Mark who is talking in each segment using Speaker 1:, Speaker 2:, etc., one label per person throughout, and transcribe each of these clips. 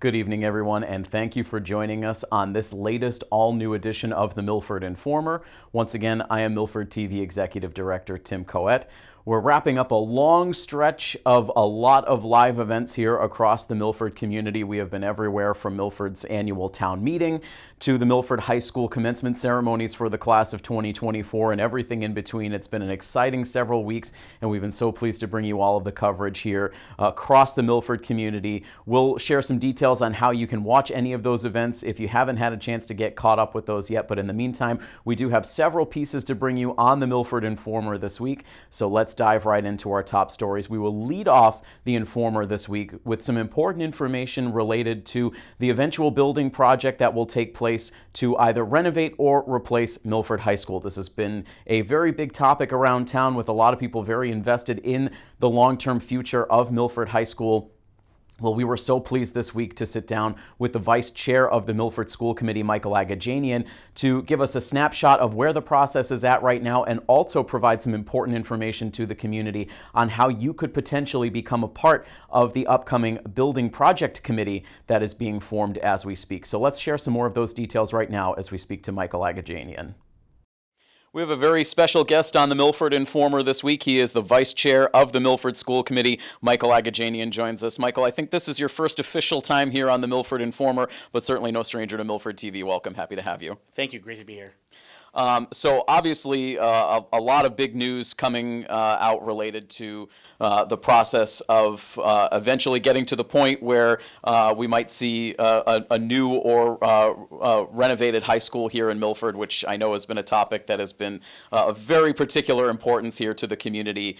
Speaker 1: Good evening, everyone, and thank you for joining us on this latest all-new edition of the Milford Informer. Once again, I am Milford TV Executive Director Tim Coet. We're wrapping up a long stretch of a lot of live events here across the Milford community. We have been everywhere from Milford's annual town meeting to the Milford High School commencement ceremonies for the class of 2024 and everything in between. It's been an exciting several weeks, and we've been so pleased to bring you all of the coverage here across the Milford community. We'll share some details on how you can watch any of those events if you haven't had a chance to get caught up with those yet. But in the meantime, we do have several pieces to bring you on the Milford Informer this week. So let's dive right into our top stories. We will lead off the Informer this week with some important information related to the eventual building project that will take place to either renovate or replace Milford High School. This has been a very big topic around town with a lot of people very invested in the long-term future of Milford High School. Well, we were so pleased this week to sit down with the Vice Chair of the Milford School Committee, Michael Aghajanian, to give us a snapshot of where the process is at right now and also provide some important information to the community on how you could potentially become a part of the upcoming building project committee that is being formed as we speak. So let's share some more of those details right now as we speak to Michael Aghajanian. We have a very special guest on the Milford Informer this week. He is the Vice Chair of the Milford School Committee. Michael Aghajanian joins us. Michael, I think this is your first official time here on the Milford Informer, but certainly no stranger to Milford TV. Welcome. Happy to have you.
Speaker 2: Thank you. Great to be here.
Speaker 1: So obviously a lot of big news coming out related to the process of eventually getting to the point where we might see a new or renovated high school here in Milford, which I know has been a topic that has been of very particular importance here to the community.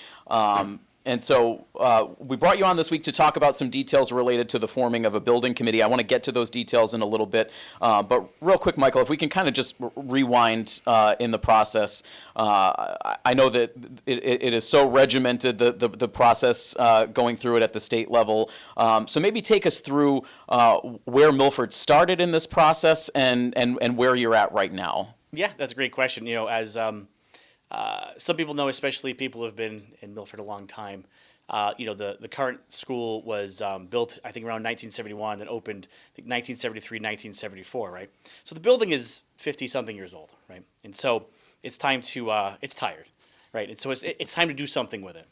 Speaker 1: And so we brought you on this week to talk about some details related to the forming of a building committee. I want to get to those details in a little bit. But real quick, Michael, if we can kind of just rewind in the process. I know that it is so regimented, the process going through it at the state level. So maybe take us through where Milford started in this process and where you're at right now.
Speaker 2: Yeah, that's a great question. You know, as some people know, especially people who have been in Milford a long time, the current school was built, I think, around 1971, then opened, I think, 1973, 1974, right? So the building is 50-something years old, right? And so it's time to, it's tired, right? And so it's time to do something with it.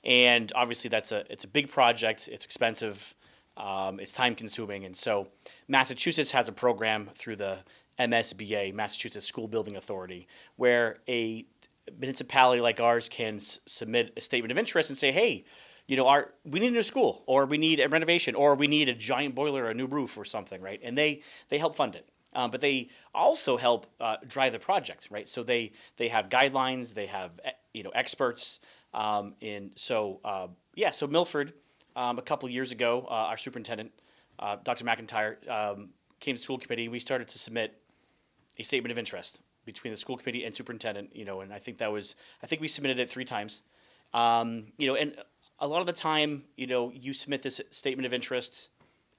Speaker 2: And obviously it's a big project, it's expensive, it's time-consuming, and so Massachusetts has a program through the MSBA, Massachusetts School Building Authority, where a municipality like ours can submit a statement of interest and say, hey, we need a new school, or we need a renovation, or we need a giant boiler or a new roof or something, right? And they help fund it. But they also help drive the project, right? So they have guidelines, they have experts. So Milford, a couple of years ago, our superintendent, Dr. McIntyre, came to the school committee. We started to submit a statement of interest between the school committee and superintendent, and I think we submitted it 3 times. And a lot of the time, you submit this statement of interest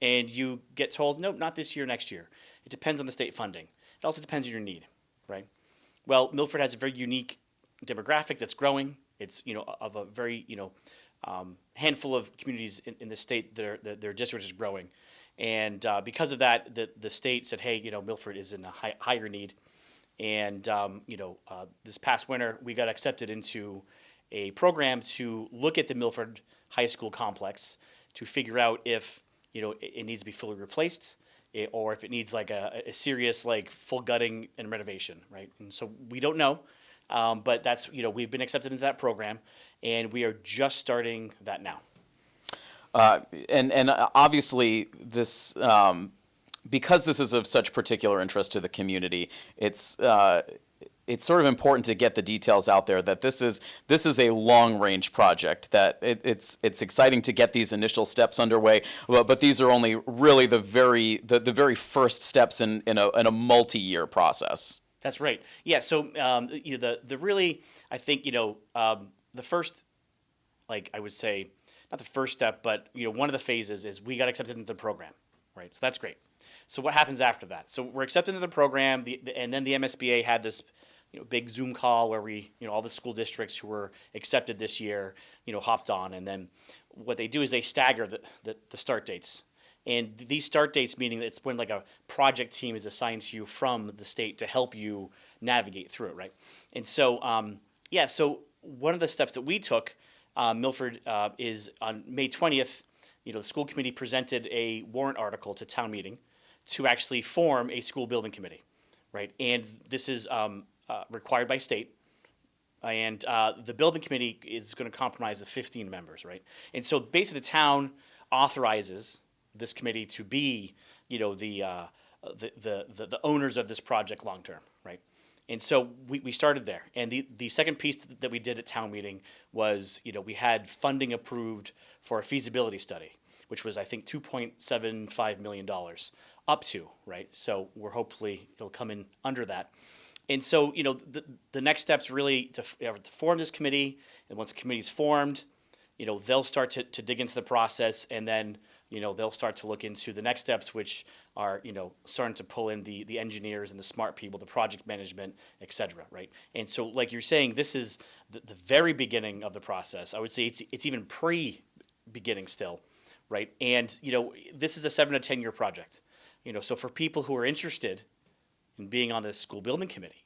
Speaker 2: and you get told, no, not this year, next year. It depends on the state funding. It also depends on your need, right? Well, Milford has a very unique demographic that's growing. It's, of a very, handful of communities in the state their district is growing. And because of that, the state said, hey, Milford is in a higher need. And, this past winter, we got accepted into a program to look at the Milford High School complex to figure out if, it needs to be fully replaced or if it needs like a serious, full gutting and renovation, right? And so we don't know, but that's, we've been accepted into that program, and we are just starting that now.
Speaker 1: And obviously this, because this is of such particular interest to the community, it's sort of important to get the details out there that this is a long range project, that it's exciting to get these initial steps underway, but these are only really the very first steps in a multi-year process.
Speaker 2: That's right. Yeah. So the really, I think, the first, I would say, not the first step, but one of the phases is we got accepted into the program, right? So that's great. So what happens after that? So we're accepted into the program, and then the MSBA had this big Zoom call where we, all the school districts who were accepted this year, hopped on, and then what they do is they stagger the start dates. And these start dates meaning that it's when like a project team is assigned to you from the state to help you navigate through it, right? And so, so one of the steps that we took, Milford, is on May 20th, the school committee presented a warrant article to town meeting to actually form a school building committee, right? And this is required by state. And the building committee is going to comprise of 15 members, right? And so basically the town authorizes this committee to be, the owners of this project long term, right? And so we started there. And the second piece that we did at town meeting was, we had funding approved for a feasibility study, which was, I think, $2.75 million up to, right? So we're hopefully it'll come in under that. And so, the next steps really to form this committee. And once the committee's formed, they'll start to dig into the process, and then, they'll start to look into the next steps, which are, starting to pull in the engineers and the smart people, the project management, et cetera, right? And so, like you're saying, this is the very beginning of the process. I would say it's even pre-beginning still, right? And, this is a 7 to 10 year project, so for people who are interested in being on this school building committee,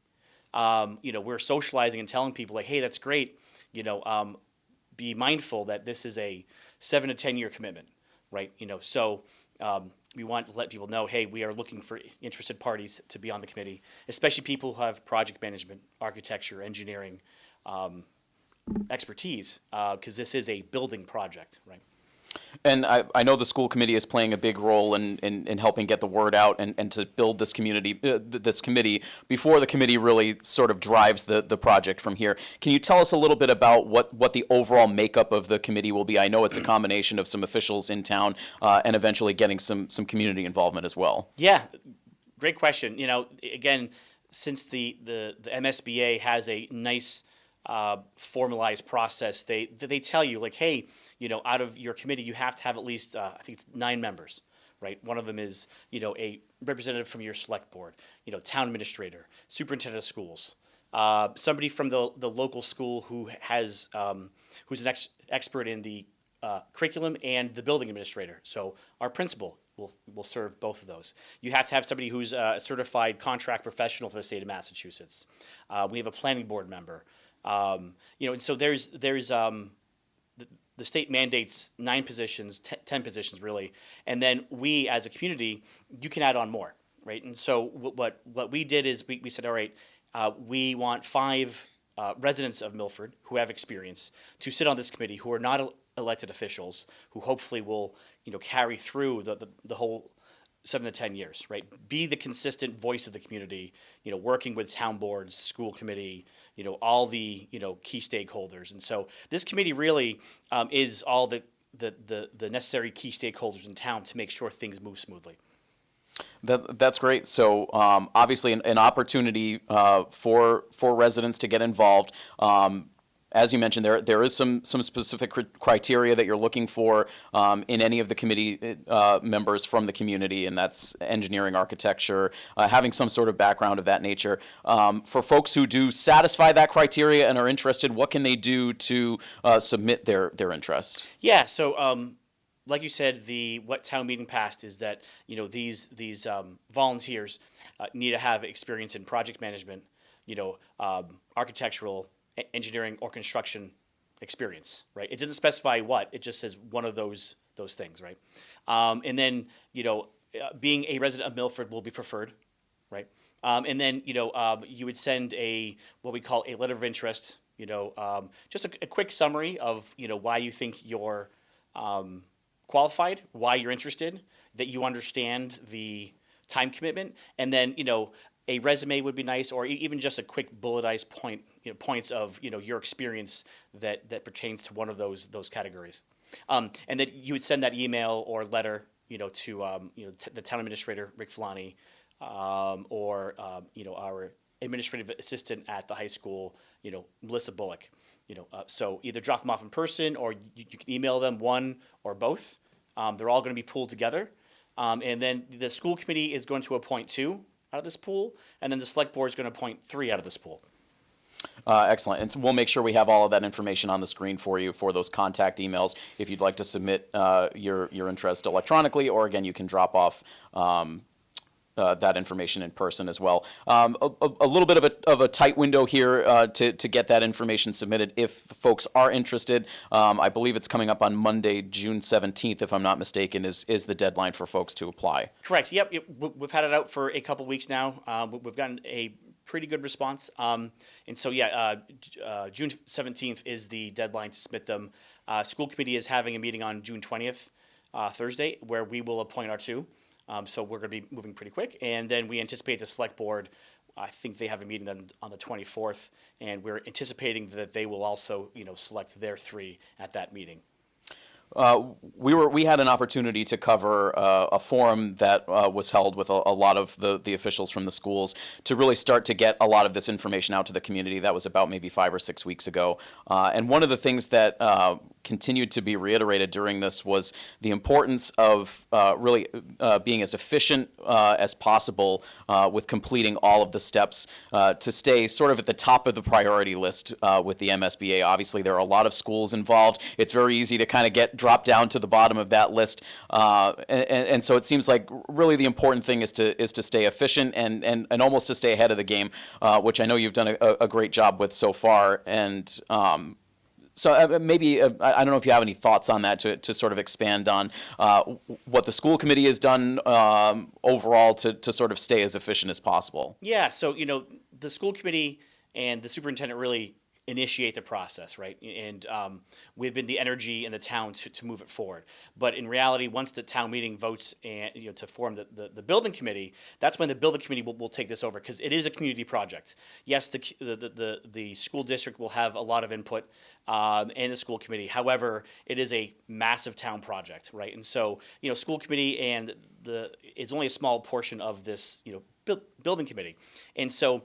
Speaker 2: we're socializing and telling people like, hey, that's great, be mindful that this is a 7 to 10 year commitment, right? So we want to let people know, hey, we are looking for interested parties to be on the committee, especially people who have project management, architecture, engineering expertise, because this is a building project, right?
Speaker 1: And I know the school committee is playing a big role in helping get the word out and to build this this committee before the committee really sort of drives the project from here. Can you tell us a little bit about what the overall makeup of the committee will be? I know it's a combination of some officials in town and eventually getting some community involvement as well.
Speaker 2: Yeah, great question. Again, since the MSBA has a nice formalized process, they tell you like, hey, out of your committee, you have to have at least, I think it's 9 members, right? One of them is, a representative from your select board, town administrator, superintendent of schools, somebody from the local school who has, who's an expert in the curriculum, and the building administrator. So our principal will serve both of those. You have to have somebody who's a certified contract professional for the state of Massachusetts. We have a planning board member. And so there's the state mandates 9 positions, 10 positions really, and then we as a community, you can add on more, right? And so what we did is we said, all right, we want 5 residents of Milford who have experience to sit on this committee, who are not elected officials, who hopefully will carry through the whole 7 to 10 years, right? Be the consistent voice of the community, working with town boards, school committee, all the, key stakeholders. And so this committee really is all the necessary key stakeholders in town to make sure things move smoothly.
Speaker 1: That's great. So obviously an opportunity for residents to get involved. As you mentioned, there is some specific criteria that you're looking for in any of the committee members from the community, and that's engineering, architecture, having some sort of background of that nature. For folks who do satisfy that criteria and are interested, what can they do to submit their interest?
Speaker 2: Yeah, so like you said, what town meeting passed is that these volunteers need to have experience in project management, architectural, engineering, or construction experience, right? It doesn't specify what, it just says one of those things, right? And then, being a resident of Milford will be preferred, right? And then, you would send what we call a letter of interest, just a quick summary of, why you think you're qualified, why you're interested, that you understand the time commitment, and then, a resume would be nice, or even just a quick bulletized points of your experience that pertains to one of those categories, and that you would send that email or letter to the town administrator Rick Filani, or our administrative assistant at the high school, Melissa Bullock. So either drop them off in person, or you can email them, one or both. They're all going to be pooled together, and then the school committee is going to appoint 2 out of this pool, and then the select board is going to appoint 3 out of this pool.
Speaker 1: Excellent. And so we'll make sure we have all of that information on the screen for you for those contact emails if you'd like to submit your interest electronically, or again, you can drop off that information in person as well. A little bit of a tight window here to get that information submitted if folks are interested. I believe it's coming up on Monday, June 17th, if I'm not mistaken, is the deadline for folks to apply.
Speaker 2: Correct. Yep. We've had it out for a couple weeks now. We've gotten a pretty good response. And so, June 17th is the deadline to submit them. School committee is having a meeting on June 20th, Thursday, where we will appoint our two. So we're going to be moving pretty quick. And then we anticipate the select board, I think they have a meeting then on the 24th, and we're anticipating that they will also, select their three at that meeting.
Speaker 1: We had an opportunity to cover a forum that was held with a lot of the officials from the schools to really start to get a lot of this information out to the community. That was about maybe 5 or 6 weeks ago. And one of the things that continued to be reiterated during this was the importance of really being as efficient as possible with completing all of the steps to stay sort of at the top of the priority list with the MSBA. Obviously, there are a lot of schools involved. It's very easy to kind of drop down to the bottom of that list, and so it seems like really the important thing is to stay efficient and almost to stay ahead of the game, which I know you've done a great job with so far. And so maybe, I don't know if you have any thoughts on that to sort of expand on what the school committee has done overall to sort of stay as efficient as possible.
Speaker 2: Yeah, so, the school committee and the superintendent really initiate the process, right? And we've been the energy in the town to move it forward. But in reality, once the town meeting votes and to form the building committee, that's when the building committee will take this over, because it is a community project. Yes, the school district will have a lot of input and the school committee. However, it is a massive town project, right? And so school committee and it's only a small portion of this building committee, and so.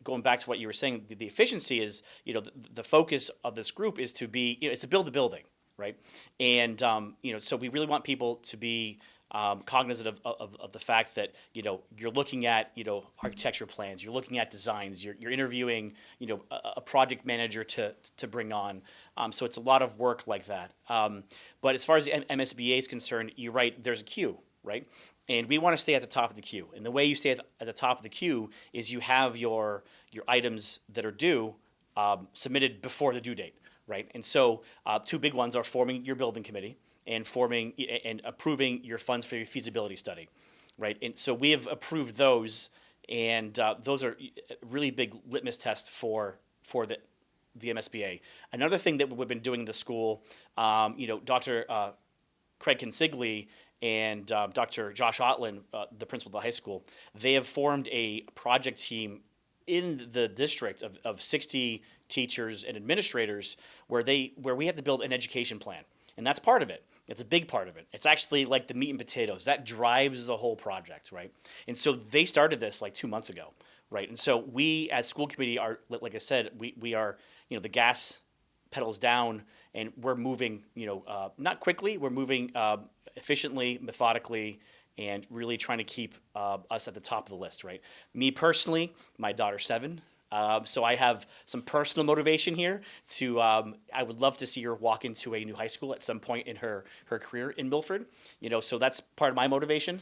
Speaker 2: Going back to what you were saying, the efficiency is, the focus of this group is to be, it's to build the building, right? And, so we really want people to be cognizant of the fact that, you're looking at, architecture plans, you're looking at designs, you're interviewing, a project manager to bring on. So it's a lot of work like that. But as far as the MSBA is concerned, you're right, there's a queue, right? And we want to stay at the top of the queue. And the way you stay at the top of the queue is you have your items that are due submitted before the due date, right? And so two big ones are forming your building committee and forming and approving your funds for your feasibility study, right? And so we have approved those, and those are really big litmus tests for the MSBA. Another thing that we've been doing in the school, Dr. Craig Consigli and Dr. Josh Otlin, the principal of the high school, they have formed a project team in the district of 60 teachers and administrators where we have to build an education plan. And that's part of it. It's a big part of it. It's actually like the meat and potatoes. That drives the whole project, right? And so they started this like 2 months ago, right? And so we as school committee are, like I said, we are, the gas pedals down, and we're moving, not quickly, we're moving efficiently, methodically, and really trying to keep us at the top of the list, right? Me personally, my daughter's 7, so I have some personal motivation here to, I would love to see her walk into a new high school at some point in her career in Milford, so that's part of my motivation.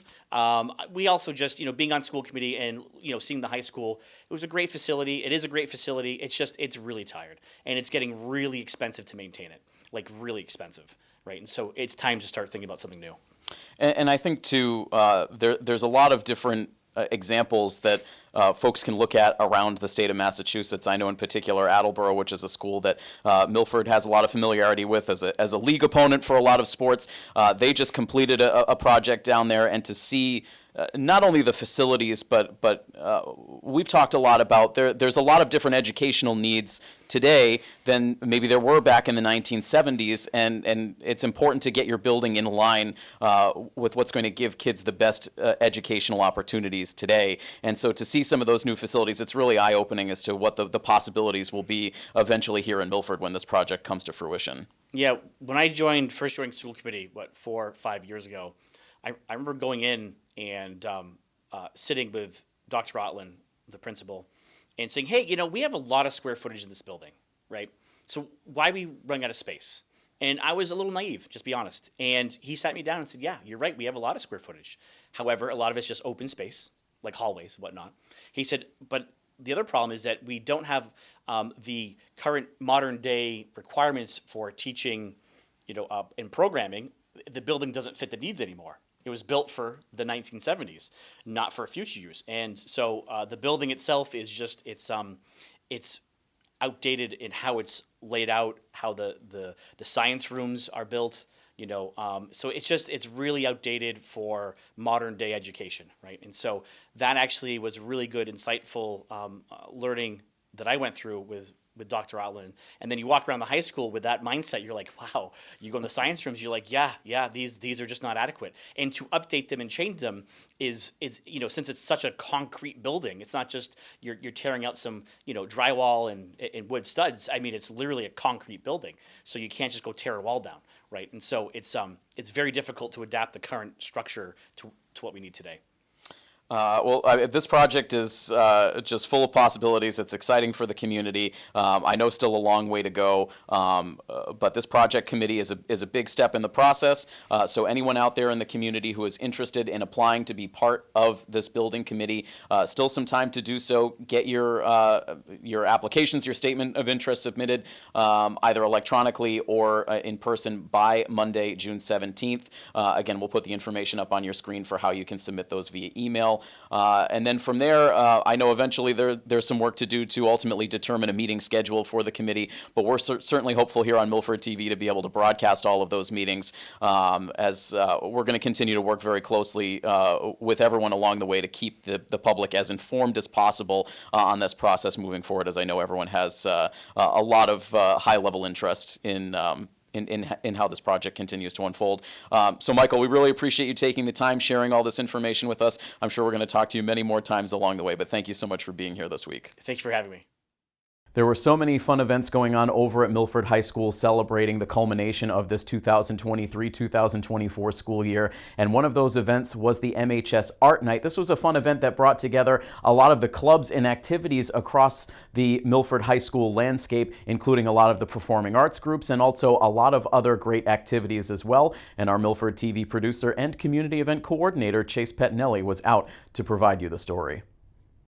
Speaker 2: We also just, being on school committee and, seeing the high school, it was a great facility. It is a great facility. It's really tired, and it's getting really expensive to maintain it, like really expensive. Right, and so it's time to start thinking about something new.
Speaker 1: And I think too, there's a lot of different examples that folks can look at around the state of Massachusetts. I know in particular Attleboro, which is a school that Milford has a lot of familiarity with as a league opponent for a lot of sports. They just completed a project down there, and to see not only the facilities, but we've talked a lot about there's a lot of different educational needs today than maybe there were back in the 1970s, and it's important to get your building in line with what's going to give kids the best educational opportunities today. And so to see some of those new facilities, it's really eye-opening as to what the possibilities will be eventually here in Milford when this project comes to fruition.
Speaker 2: Yeah, when I first joined school committee, 4 or 5 years ago, I remember going in and sitting with Dr. Otlin, the principal, and saying, hey, we have a lot of square footage in this building, right? So why are we running out of space? And I was a little naive, just be honest. And he sat me down and said, yeah, you're right. We have a lot of square footage. However, a lot of it's just open space, like hallways and whatnot. He said, but the other problem is that we don't have the current modern day requirements for teaching, and programming. The building doesn't fit the needs anymore. It was built for the 1970s, not for future use. And so the building itself is just, it's outdated in how it's laid out, how the science rooms are built, so it's really outdated for modern day education, right? And so that actually was really good, insightful learning that I went through with Dr. Otland. And then you walk around the high school with that mindset, you're like, wow, you go in the science rooms, you're like, yeah, these are just not adequate. And to update them and change them is since it's such a concrete building, it's not just you're tearing out some, drywall and wood studs. I mean, it's literally a concrete building. So you can't just go tear a wall down, right? And so it's very difficult to adapt the current structure to what we need today.
Speaker 1: This project is just full of possibilities. It's exciting for the community. I know still a long way to go, but this project committee is a big step in the process. So anyone out there in the community who is interested in applying to be part of this building committee, still some time to do so. Get your applications, your statement of interest submitted either electronically or in person by Monday, June 17th. Again, we'll put the information up on your screen for how you can submit those via email. And then from there, I know eventually there's some work to do to ultimately determine a meeting schedule for the committee, but we're certainly hopeful here on Milford TV to be able to broadcast all of those meetings as we're going to continue to work very closely with everyone along the way to keep the public as informed as possible on this process moving forward, as I know everyone has a lot of high-level interest in how this project continues to unfold. So Michael, we really appreciate you taking the time, sharing all this information with us. I'm sure we're going to talk to you many more times along the way, but thank you so much for being here this week.
Speaker 2: Thanks for having me.
Speaker 1: There were so many fun events going on over at Milford High School celebrating the culmination of this 2023-2024 school year. And one of those events was the MHS Art Night. This was a fun event that brought together a lot of the clubs and activities across the Milford High School landscape, including a lot of the performing arts groups and also a lot of other great activities as well. And our Milford TV producer and community event coordinator, Chase Pettinelli, was out to provide you the story.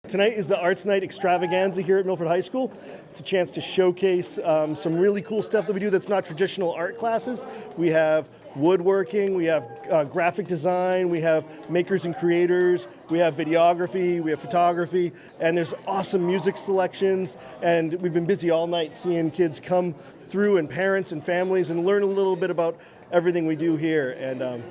Speaker 3: Tonight is the Arts Night extravaganza here at Milford High School. It's a chance to showcase some really cool stuff that we do that's not traditional art classes. We have woodworking, we have graphic design, we have makers and creators, we have videography, we have photography, and there's awesome music selections. And we've been busy all night seeing kids come through, and parents and families, and learn a little bit about everything we do here. And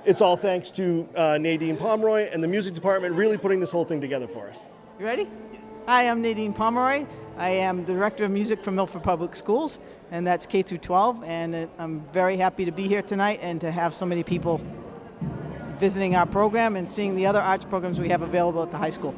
Speaker 3: it's all thanks to Nadine Pomeroy and the music department really putting this whole thing together for us.
Speaker 4: You ready? Hi, I'm Nadine Pomeroy. I am Director of Music for Milford Public Schools, and that's K through 12. And I'm very happy to be here tonight and to have so many people visiting our program and seeing the other arts programs we have available at the high school.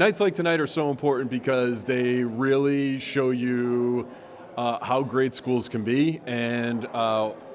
Speaker 5: Nights like tonight are so important because they really show you how great schools can be and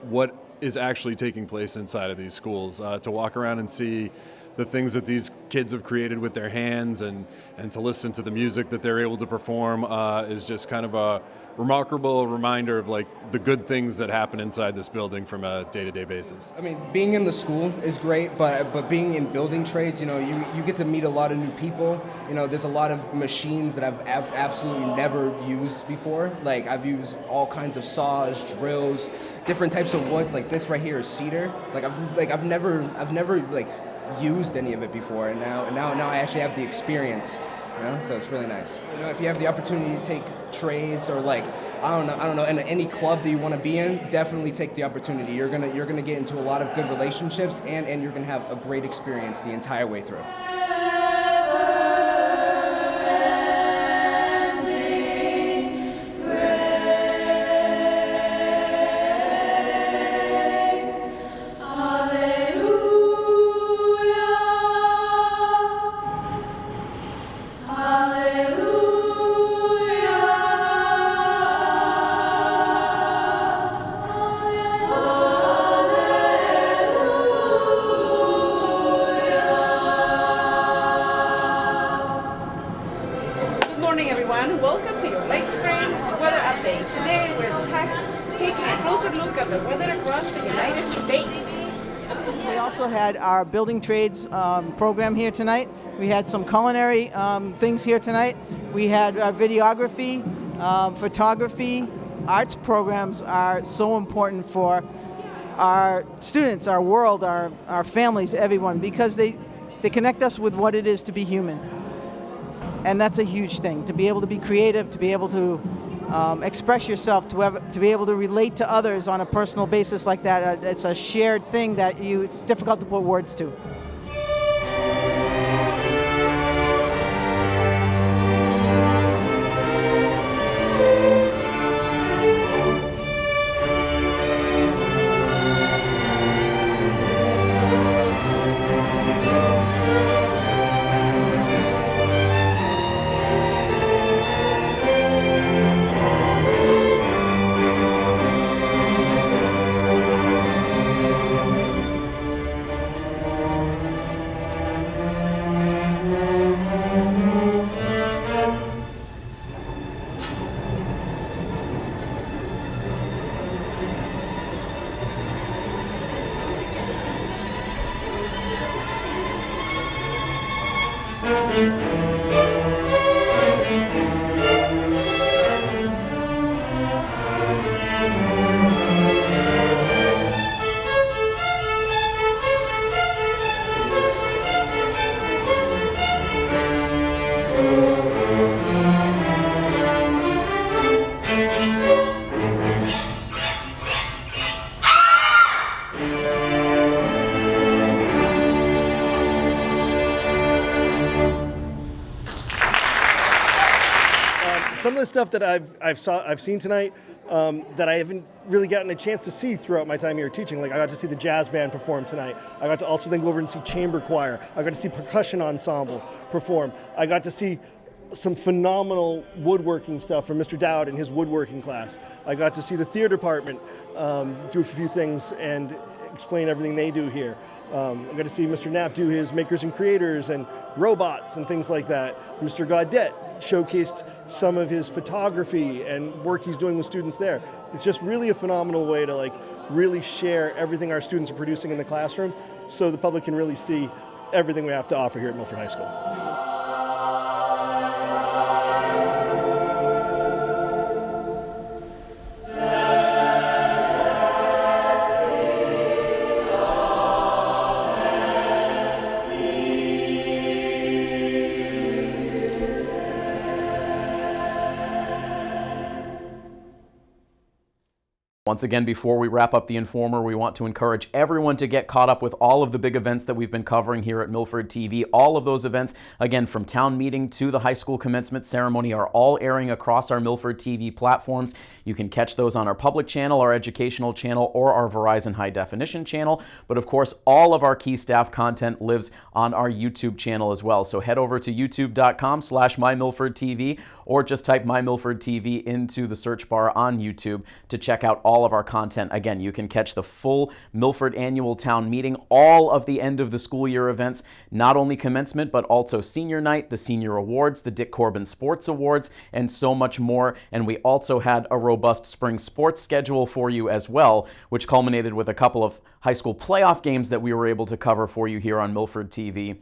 Speaker 5: what is actually taking place inside of these schools. To walk around and see the things that these kids have created with their hands and to listen to the music that they're able to perform is just kind of a remarkable reminder of like the good things that happen inside this building from a day-to-day basis.
Speaker 6: I mean, being in the school is great, but being in building trades, you get to meet a lot of new people. There's a lot of machines that I've absolutely never used before. Like I've used all kinds of saws, drills, different types of woods. Like this right here is cedar. I've never used any of it before, and now I actually have the experience. So it's really nice. If you have the opportunity to take trades or I don't know, in any club that you want to be in, definitely take the opportunity. You're gonna get into a lot of good relationships, and you're gonna have a great experience the entire way through.
Speaker 7: Welcome to your Lake Spring weather update. Today we're taking a closer look at the weather across the United States.
Speaker 4: We also had our building trades program here tonight. We had some culinary things here tonight. We had videography, photography. Arts programs are so important for our students, our world, our families, everyone, because they connect us with what it is to be human. And that's a huge thing, to be able to be creative, to be able to express yourself, to be able to relate to others on a personal basis like that. It's a shared thing that it's difficult to put words to.
Speaker 3: Some of the stuff that I've seen tonight that I haven't really gotten a chance to see throughout my time here teaching. Like I got to see the jazz band perform tonight. I got to also then go over and see chamber choir. I got to see percussion ensemble perform. I got to see some phenomenal woodworking stuff from Mr. Dowd in his woodworking class. I got to see the theater department do a few things and explain everything they do here. I got to see Mr. Knapp do his makers and creators and robots and things like that. Mr. Gaudet showcased some of his photography and work he's doing with students there. It's just really a phenomenal way to really share everything our students are producing in the classroom so the public can really see everything we have to offer here at Milford High School.
Speaker 1: Once again, before we wrap up the Informer, we want to encourage everyone to get caught up with all of the big events that we've been covering here at Milford TV. All of those events, again, from town meeting to the high school commencement ceremony, are all airing across our Milford TV platforms. You can catch those on our public channel, our educational channel, or our Verizon High Definition channel. But of course, all of our key staff content lives on our YouTube channel as well. So head over to youtube.com/MyMilfordTV, or just type MyMilfordTV into the search bar on YouTube to check out all of our content. Again, you can catch the full Milford Annual Town Meeting, all of the end of the school year events, not only commencement, but also senior night, the senior awards, the Dick Corbin Sports Awards, and so much more. And we also had a robust spring sports schedule for you as well, which culminated with a couple of high school playoff games that we were able to cover for you here on Milford TV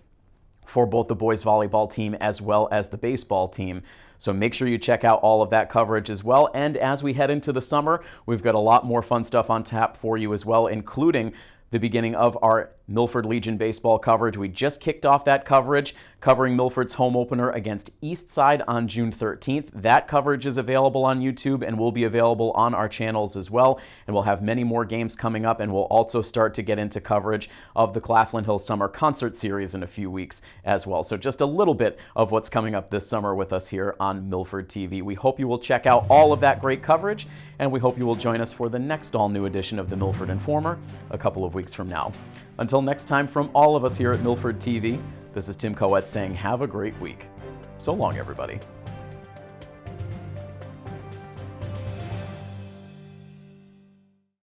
Speaker 1: for both the boys volleyball team as well as the baseball team. So make sure you check out all of that coverage as well. And as we head into the summer, we've got a lot more fun stuff on tap for you as well, including the beginning of our Milford Legion baseball coverage. We just kicked off that coverage, covering Milford's home opener against Eastside on June 13th. That coverage is available on YouTube and will be available on our channels as well. And we'll have many more games coming up, and we'll also start to get into coverage of the Claflin Hill Summer Concert Series in a few weeks as well. So just a little bit of what's coming up this summer with us here on Milford TV. We hope you will check out all of that great coverage, and we hope you will join us for the next all-new edition of the Milford Informer a couple of weeks from now. Until next time, from all of us here at Milford TV, this is Tim Coet saying have a great week. So long, everybody.